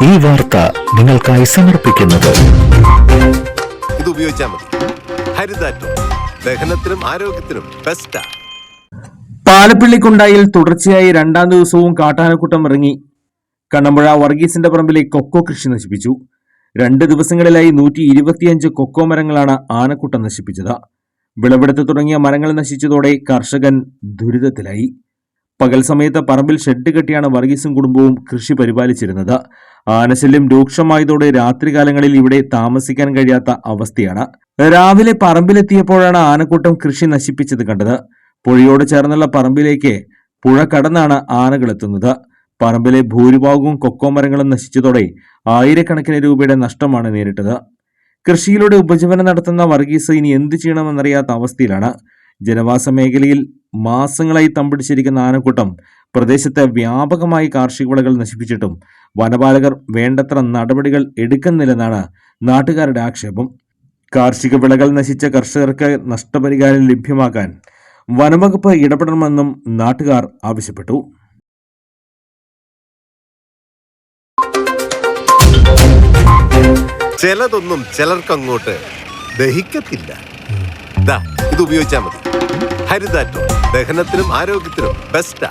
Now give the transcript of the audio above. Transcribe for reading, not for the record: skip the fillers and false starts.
ഈ വാർത്ത നിങ്ങൾക്കായി സമർപ്പിക്കുന്നത് ഇത് ഉപയോഗിച്ചാൽ മതി. ഹരിതാറ്റോ ദഹനത്തിനും ആരോഗ്യത്തിനും ബെസ്റ്റാ. പാലപ്പിള്ളിക്കുണ്ടായിൽ തുടർച്ചയായി രണ്ടാം ദിവസവും കാട്ടാനക്കൂട്ടം ഇറങ്ങി കണ്ണമ്പുഴ വർഗീസിന്റെ പറമ്പിലെ കൊക്കോ കൃഷി നശിപ്പിച്ചു. 2 ദിവസങ്ങളിലായി 125 കൊക്കോ മരങ്ങളാണ് ആനക്കൂട്ടം നശിപ്പിച്ചത്. വിളവെടുത്ത് തുടങ്ങിയ മരങ്ങൾ നശിച്ചതോടെ കർഷകൻ ദുരിതത്തിലായി. പകൽ സമയത്ത് പറമ്പിൽ ഷെഡ് കെട്ടിയാണ് വർഗീസും കുടുംബവും കൃഷി പരിപാലിച്ചിരുന്നത്. ആനശല്യം രൂക്ഷമായതോടെ രാത്രികാലങ്ങളിൽ ഇവിടെ താമസിക്കാൻ കഴിയാത്ത അവസ്ഥയാണ്. രാവിലെ പറമ്പിലെത്തിയപ്പോഴാണ് ആനക്കൂട്ടം കൃഷി നശിപ്പിച്ചത് കണ്ടത്. പുഴയോട് ചേർന്നുള്ള പറമ്പിലേക്ക് പുഴ കടന്നാണ് ആനകൾ എത്തുന്നത്. പറമ്പിലെ ഭൂരിഭാഗവും കൊക്കോ മരങ്ങളും നശിച്ചതോടെ ആയിരക്കണക്കിന് രൂപയുടെ നഷ്ടമാണ് നേരിട്ടത്. കൃഷിയിലൂടെ ഉപജീവനം നടത്തുന്ന വർഗീസ് ഇനി എന്തു ചെയ്യണമെന്നറിയാത്ത അവസ്ഥയിലാണ്. ജനവാസ മേഖലയിൽ മാസങ്ങളായി തമ്പടിച്ചിരിക്കുന്ന ആനക്കൂട്ടം പ്രദേശത്തെ വ്യാപകമായി കാർഷിക വിളകൾ നശിപ്പിച്ചിട്ടും വനപാലകർ വേണ്ടത്ര നടപടികൾ എടുക്കുന്നില്ലെന്നാണ് നാട്ടുകാരുടെ ആക്ഷേപം. കാർഷിക വിളകൾ നശിച്ച കർഷകർക്ക് നഷ്ടപരിഹാരം ലഭ്യമാക്കാൻ വനംവകുപ്പ് ഇടപെടണമെന്നും നാട്ടുകാർ ആവശ്യപ്പെട്ടു. ചിലതൊന്നും ചിലർക്കങ്ങോട്ട് ദഹിക്കത്തില്ല. ഇത് ഉപയോഗിച്ചാൽ മതി. ഹരിതാറ്റോ ദഹനത്തിനും ആരോഗ്യത്തിനും ബെസ്റ്റാ.